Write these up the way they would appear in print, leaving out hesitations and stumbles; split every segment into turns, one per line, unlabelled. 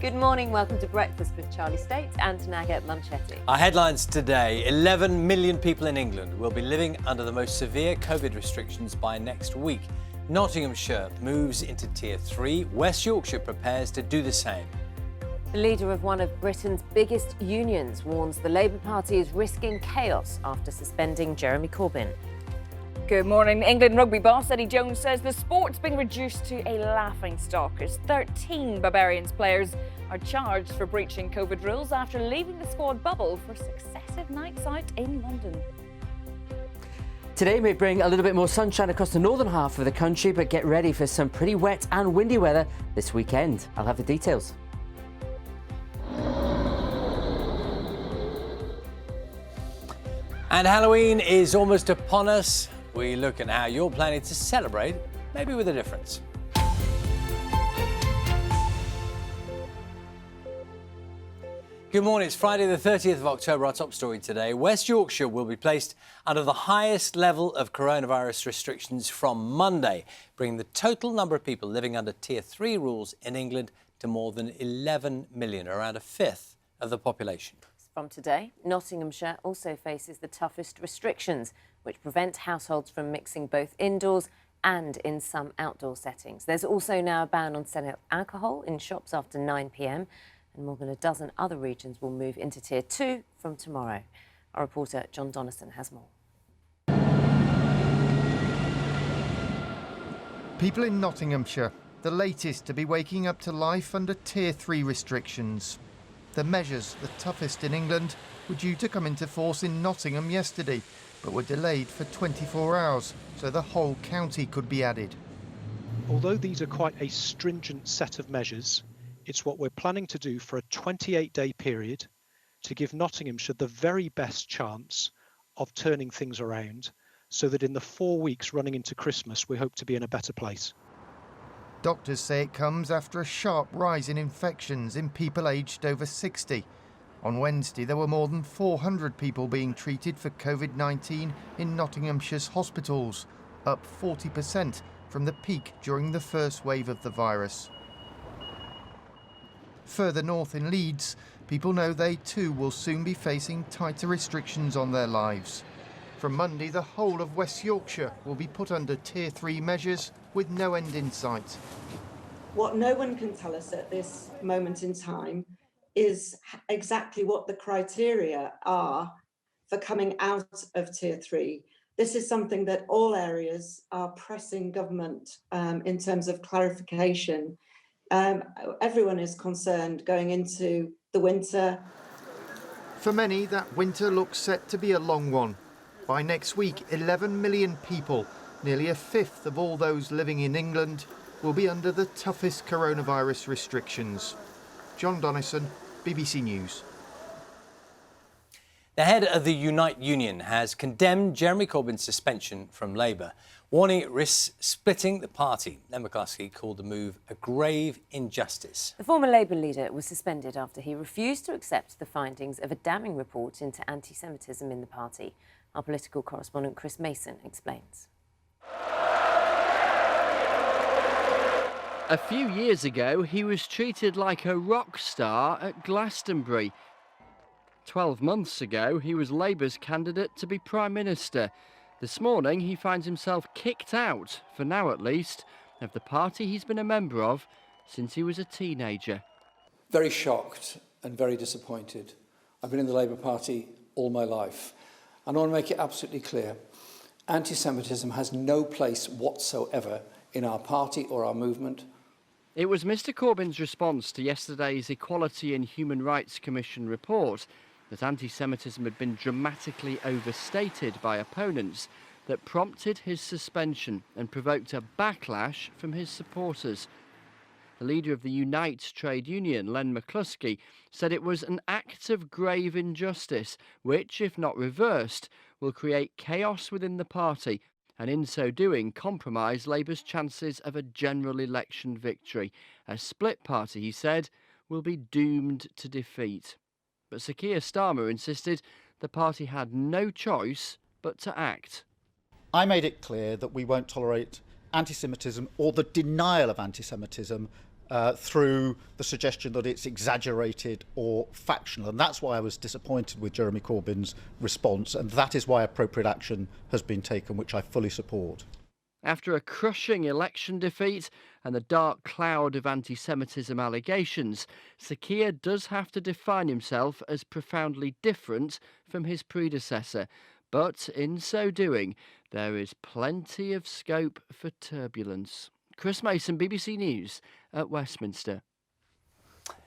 Good morning, welcome to Breakfast with Charlie States and Naga Munchetti.
Our headlines today: 11 million people in England will be living under the most severe Covid restrictions by next week. Nottinghamshire moves into Tier 3. West Yorkshire prepares to do the same.
The leader of one of Britain's biggest unions warns the Labour Party is risking chaos after suspending Jeremy Corbyn.
Good morning. England rugby boss Eddie Jones says the sport's been reduced to a laughingstock as 13 Barbarians players are charged for breaching Covid rules after leaving the squad bubble for successive nights out in London.
Today may bring a little bit more sunshine across the northern half of the country, but get ready for some pretty wet and windy weather this weekend. I'll have the details.
And Halloween is almost upon us. We look at how you're planning to celebrate, maybe with a difference. Good morning, it's Friday the 30th of October. Our top story today: West Yorkshire will be placed under the highest level of coronavirus restrictions from Monday, bringing the total number of people living under Tier 3 rules in England to more than 11 million, around a fifth of the population.
From today, Nottinghamshire also faces the toughest restrictions, which prevent households from mixing both indoors and in some outdoor settings. There's also now a ban on selling alcohol in shops after 9 p.m, and more than a dozen other regions will move into Tier 2 from tomorrow. Our reporter John Donison has more.
People in Nottinghamshire, the latest to be waking up to life under Tier 3 restrictions. The measures, the toughest in England, were due to come into force in Nottingham yesterday, but were delayed for 24 hours, so the whole county could be added.
Although these are quite a stringent set of measures, it's what we're planning to do for a 28-day period to give Nottinghamshire the very best chance of turning things around, so that in the 4 weeks running into Christmas, we hope to be in a better place.
Doctors say it comes after a sharp rise in infections in people aged over 60. On Wednesday, there were more than 400 people being treated for Covid-19 in Nottinghamshire's hospitals, up 40% from the peak during the first wave of the virus. Further north in Leeds, people know they too will soon be facing tighter restrictions on their lives. From Monday, the whole of West Yorkshire will be put under Tier 3 measures with no end in sight.
What no one can tell us at this moment in time is exactly what the criteria are for coming out of Tier 3. This is something that all areas are pressing government in terms of clarification. Everyone is concerned going into the winter.
For many, that winter looks set to be a long one. By next week, 11 million people, nearly a fifth of all those living in England, will be under the toughest coronavirus restrictions. John Donison, BBC News.
The head of the Unite Union has condemned Jeremy Corbyn's suspension from Labour, warning it risks splitting the party. Len McCluskey called the move a grave injustice.
The former Labour leader was suspended after he refused to accept the findings of a damning report into anti-Semitism in the party. Our political correspondent Chris Mason explains.
A few years ago, he was treated like a rock star at Glastonbury. 12 months ago, he was Labour's candidate to be Prime Minister. This morning, he finds himself kicked out, for now at least, of the party he's been a member of since he was a teenager.
Very shocked and very disappointed. I've been in the Labour Party all my life. And I want to make it absolutely clear, anti-Semitism has no place whatsoever in our party or our movement.
It was Mr Corbyn's response to yesterday's Equality and Human Rights Commission report that anti-Semitism had been dramatically overstated by opponents that prompted his suspension and provoked a backlash from his supporters. The leader of the Unite trade union, Len McCluskey, said it was an act of grave injustice which, if not reversed, will create chaos within the party and in so doing compromise Labour's chances of a general election victory. A split party, he said, will be doomed to defeat. But Sir Keir Starmer insisted the party had no choice but to act.
I made it clear that we won't tolerate anti-Semitism or the denial of anti-Semitism through the suggestion that it's exaggerated or factional. And that's why I was disappointed with Jeremy Corbyn's response, and that is why appropriate action has been taken, which I fully support.
After a crushing election defeat and the dark cloud of anti-Semitism allegations, Sir Keir does have to define himself as profoundly different from his predecessor. But in so doing, there is plenty of scope for turbulence. Chris Mason, BBC News at Westminster.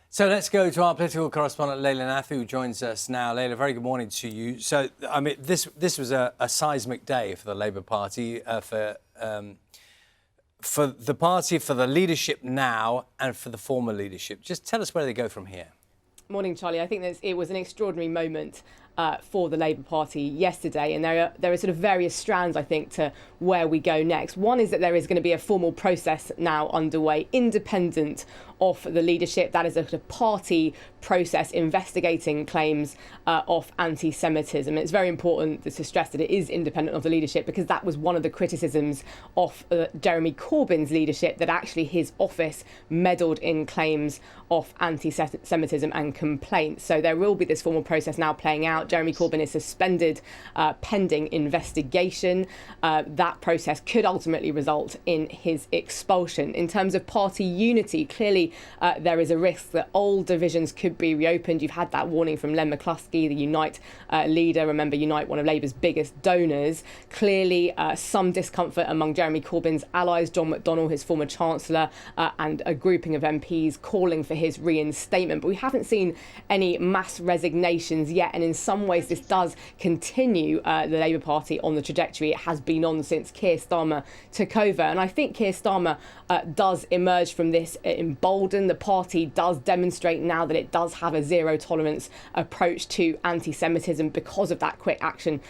So let's go to our political correspondent, Layla Nathu, who joins us now. Layla, very good morning to you. So, I mean, this was a seismic day for the Labour Party, for the party, for the leadership now and for the former leadership. Just tell us where they go from here.
Morning, Charlie. I think it was an extraordinary moment for the Labour Party yesterday, and there are sort of various strands, I think, to where we go next. One is that there is going to be a formal process now underway, independent of the leadership. That is a party process investigating claims of anti-Semitism. It's very important to stress that it is independent of the leadership, because that was one of the criticisms of Jeremy Corbyn's leadership, that actually his office meddled in claims of anti-Semitism and complaints. So there will be this formal process now playing out. Jeremy Corbyn is suspended pending investigation. That process could ultimately result in his expulsion. In terms of party unity, clearly there is a risk that old divisions could be reopened. You've had that warning from Len McCluskey, the Unite leader. Remember, Unite, one of Labour's biggest donors. Clearly some discomfort among Jeremy Corbyn's allies, John McDonnell, his former Chancellor, and a grouping of MPs calling for his reinstatement. But we haven't seen any mass resignations yet, and in some ways this does continue the Labour Party on the trajectory it has been on since Keir Starmer took over. And I think Keir Starmer does emerge from this emboldened. The party does demonstrate now that it does have a zero tolerance approach to anti-Semitism because of that quick action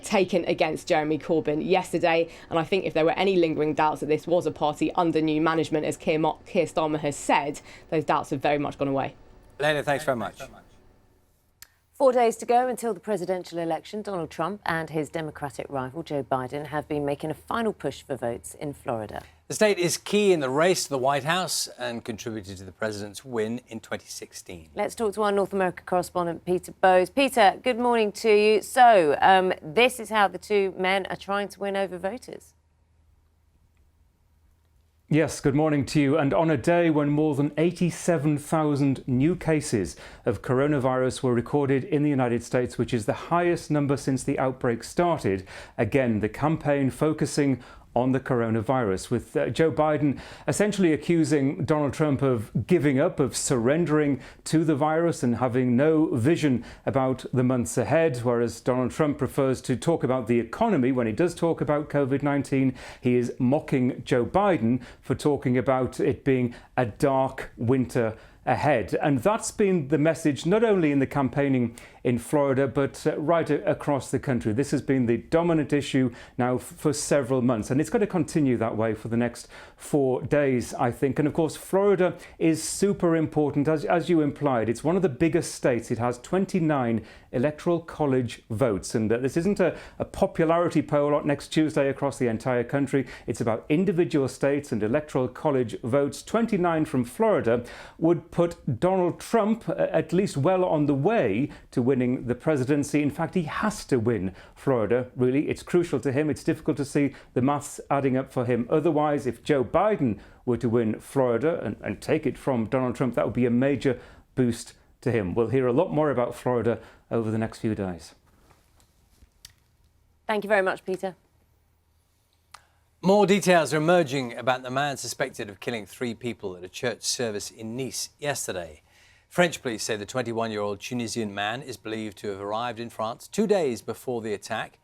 taken against Jeremy Corbyn yesterday. And I think if there were any lingering doubts that this was a party under new management, as Keir Starmer has said, those doubts have very much gone away.
Layla, thanks very much.
4 days to go until the presidential election. Donald Trump and his Democratic rival Joe Biden have been making a final push for votes in Florida.
The state is key in the race to the White House and contributed to the president's win in 2016.
Let's talk to our North America correspondent, Peter Bowes. Peter, good morning to you. So this is how the two men are trying to win over voters.
Yes, good morning to you. And on a day when more than 87,000 new cases of coronavirus were recorded in the United States, which is the highest number since the outbreak started, again, the campaign focusing on the coronavirus, with Joe Biden essentially accusing Donald Trump of giving up, of surrendering to the virus and having no vision about the months ahead, whereas Donald Trump prefers to talk about the economy. When he does talk about Covid-19, he is mocking Joe Biden for talking about it being a dark winter ahead. And that's been the message not only in the campaigning in Florida, but right across the country. This has been the dominant issue now for several months, and it's going to continue that way for the next 4 days, I think. And of course, Florida is super important, as you implied. It's one of the biggest states. It has 29 electoral college votes, and this isn't a popularity poll next Tuesday across the entire country. It's about individual states and electoral college votes. 29 from Florida would put Donald Trump at least well on the way to winning the presidency. In fact, he has to win Florida, really. It's crucial to him. It's difficult to see the maths adding up for him. Otherwise, if Joe Biden were to win Florida and take it from Donald Trump, that would be a major boost to him. We'll hear a lot more about Florida over the next few days.
Thank you very much, Peter.
More details are emerging about the man suspected of killing 3 people at a church service in Nice yesterday. French police say the 21-year-old Tunisian man is believed to have arrived in France 2 days before the attack.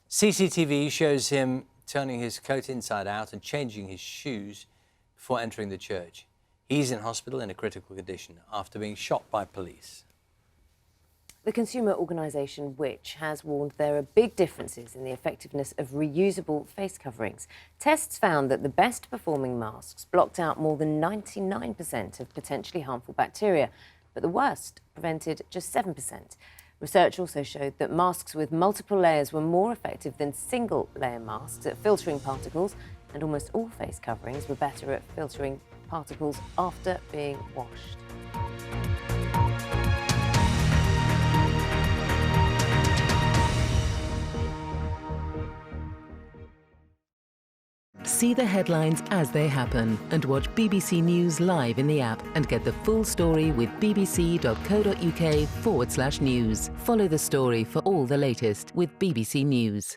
CCTV shows him turning his coat inside out and changing his shoes before entering the church. He's in hospital in a critical condition after being shot by police.
The consumer organisation Which has warned there are big differences in the effectiveness of reusable face coverings. Tests found that the best performing masks blocked out more than 99% of potentially harmful bacteria, but the worst prevented just 7%. Research also showed that masks with multiple layers were more effective than single-layer masks at filtering particles, and almost all face coverings were better at filtering particles after being washed.
See the headlines as they happen and watch BBC News live in the app and get the full story with bbc.co.uk/news. Follow the story for all the latest with BBC News.